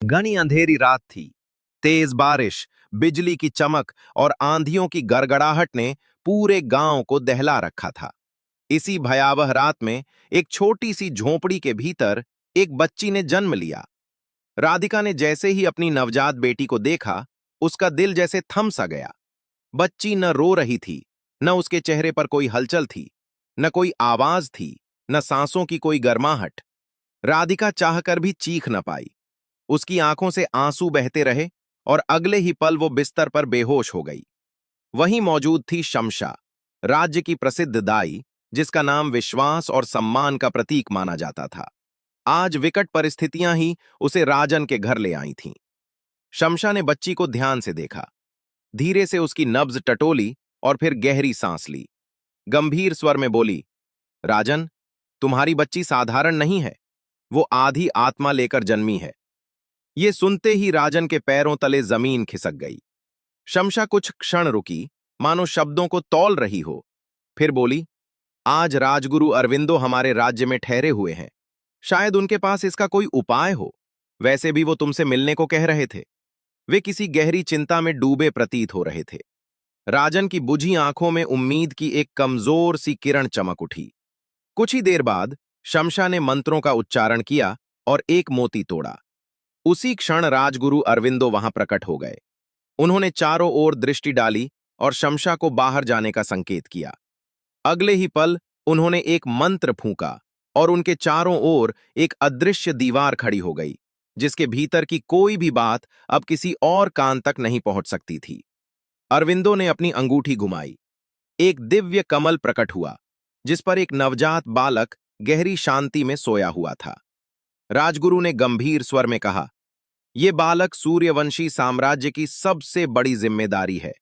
घनी अंधेरी रात थी। तेज बारिश, बिजली की चमक और आंधियों की गड़गड़ाहट ने पूरे गांव को दहला रखा था। इसी भयावह रात में एक छोटी सी झोपड़ी के भीतर एक बच्ची ने जन्म लिया। राधिका ने जैसे ही अपनी नवजात बेटी को देखा, उसका दिल जैसे थम सा गया। बच्ची न रो रही थी, न उसके चेहरे पर कोई हलचल थी, न कोई आवाज थी, न सांसों की कोई गर्माहट। राधिका चाहकर भी चीख न पाई। उसकी आंखों से आंसू बहते रहे और अगले ही पल वो बिस्तर पर बेहोश हो गई। वहीं मौजूद थी शमशा, राज्य की प्रसिद्ध दाई, जिसका नाम विश्वास और सम्मान का प्रतीक माना जाता था। आज विकट परिस्थितियां ही उसे राजन के घर ले आई थीं। शमशा ने बच्ची को ध्यान से देखा, धीरे से उसकी नब्ज टटोली और फिर गहरी सांस ली। गंभीर स्वर में बोली, राजन, तुम्हारी बच्ची साधारण नहीं है, वो आधी आत्मा लेकर जन्मी है। ये सुनते ही राजन के पैरों तले जमीन खिसक गई। शमशा कुछ क्षण रुकी, मानो शब्दों को तौल रही हो। फिर बोली, आज राजगुरु अरविंदो हमारे राज्य में ठहरे हुए हैं। शायद उनके पास इसका कोई उपाय हो। वैसे भी वो तुमसे मिलने को कह रहे थे। वे किसी गहरी चिंता में डूबे प्रतीत हो रहे थे। राजन की बुझी आंखों में उम्मीद की एक कमजोर सी किरण चमक उठी। कुछ ही देर बाद शमशा ने मंत्रों का उच्चारण किया और एक मोती तोड़ा। उसी क्षण राजगुरु अरविंदो वहां प्रकट हो गए। उन्होंने चारों ओर दृष्टि डाली और शमशा को बाहर जाने का संकेत किया। अगले ही पल उन्होंने एक मंत्र फूंका और उनके चारों ओर एक अदृश्य दीवार खड़ी हो गई, जिसके भीतर की कोई भी बात अब किसी और कान तक नहीं पहुंच सकती थी। अरविंदो ने अपनी अंगूठी घुमाई। एक दिव्य कमल प्रकट हुआ, जिस पर एक नवजात बालक गहरी शांति में सोया हुआ था। राजगुरु ने गंभीर स्वर में कहा, यह बालक सूर्यवंशी साम्राज्य की सबसे बड़ी जिम्मेदारी है।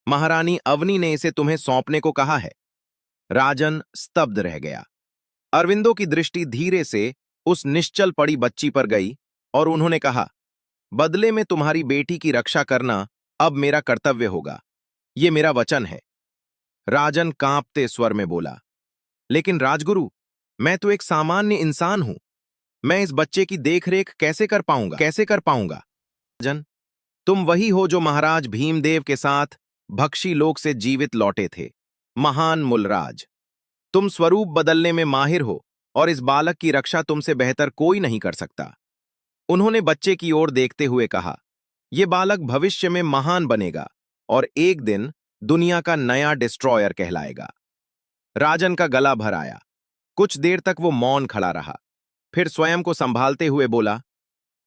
महारानी अवनी ने इसे तुम्हें सौंपने को कहा है। राजन स्तब्ध रह गया। अरविंदो की दृष्टि धीरे से उस निश्चल पड़ी बच्ची पर गई और उन्होंने कहा, बदले में तुम्हारी बेटी की रक्षा करना अब मेरा कर्तव्य होगा। यह मेरा वचन है। राजन कांपते स्वर में बोला, लेकिन राजगुरु, मैं तो एक सामान्य इंसान हूं। मैं इस बच्चे की देखरेख कैसे कर पाऊंगा? राजन, तुम वही हो जो महाराज भीमदेव के साथ भक्षी लोक से जीवित लौटे थे। महान मूलराज, तुम स्वरूप बदलने में माहिर हो और इस बालक की रक्षा तुमसे बेहतर कोई नहीं कर सकता। उन्होंने बच्चे की ओर देखते हुए कहा, यह बालक भविष्य में महान बनेगा और एक दिन दुनिया का नया डिस्ट्रॉयर कहलाएगा। राजन का गला भर आया। कुछ देर तक वो मौन खड़ा रहा, फिर स्वयं को संभालते हुए बोला,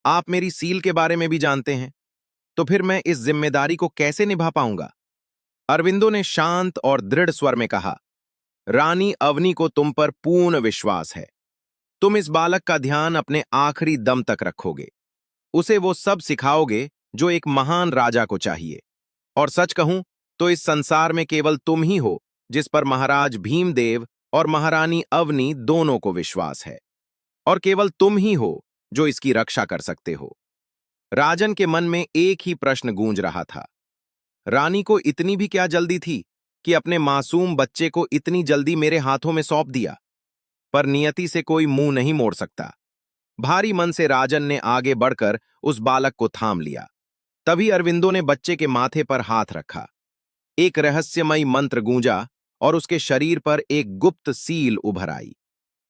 आप मेरी सील के बारे में भी जानते हैं, तो फिर मैं इस जिम्मेदारी को कैसे निभा पाऊंगा? अरविंदो ने शांत और दृढ़ स्वर में कहा, रानी अवनी को तुम पर पूर्ण विश्वास है। तुम इस बालक का ध्यान अपने आखिरी दम तक रखोगे। उसे वो सब सिखाओगे जो एक महान राजा को चाहिए। और सच कहूं तो इस संसार में केवल तुम ही हो जिस पर महाराज भीमदेव और महारानी अवनी दोनों को विश्वास है। और केवल तुम ही हो जो इसकी रक्षा कर सकते हो। राजन के मन में एक ही प्रश्न गूंज रहा था, रानी को इतनी भी क्या जल्दी थी कि अपने मासूम बच्चे को इतनी जल्दी मेरे हाथों में सौंप दिया? पर नियति से कोई मुंह नहीं मोड़ सकता। भारी मन से राजन ने आगे बढ़कर उस बालक को थाम लिया। तभी अरविंदो ने बच्चे के माथे पर हाथ रखा। एक रहस्यमयी मंत्र गूंजा और उसके शरीर पर एक गुप्त सील उभर आई।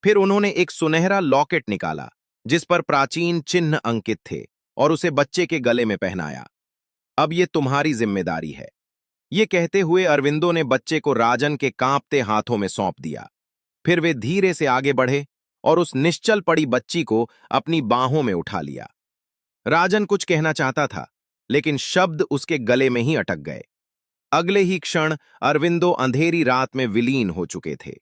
फिर उन्होंने एक सुनहरा लॉकेट निकाला, जिस पर प्राचीन चिन्ह अंकित थे, और उसे बच्चे के गले में पहनाया। अब ये तुम्हारी जिम्मेदारी है। ये कहते हुए अरविंदो ने बच्चे को राजन के कांपते हाथों में सौंप दिया। फिर वे धीरे से आगे बढ़े और उस निश्चल पड़ी बच्ची को अपनी बाहों में उठा लिया। राजन कुछ कहना चाहता था, लेकिन शब्द उसके गले में ही अटक गए। अगले ही क्षण अरविंदो अंधेरी रात में विलीन हो चुके थे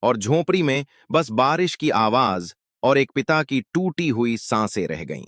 और झोपड़ी में बस बारिश की आवाज और एक पिता की टूटी हुई सांसें रह गईं।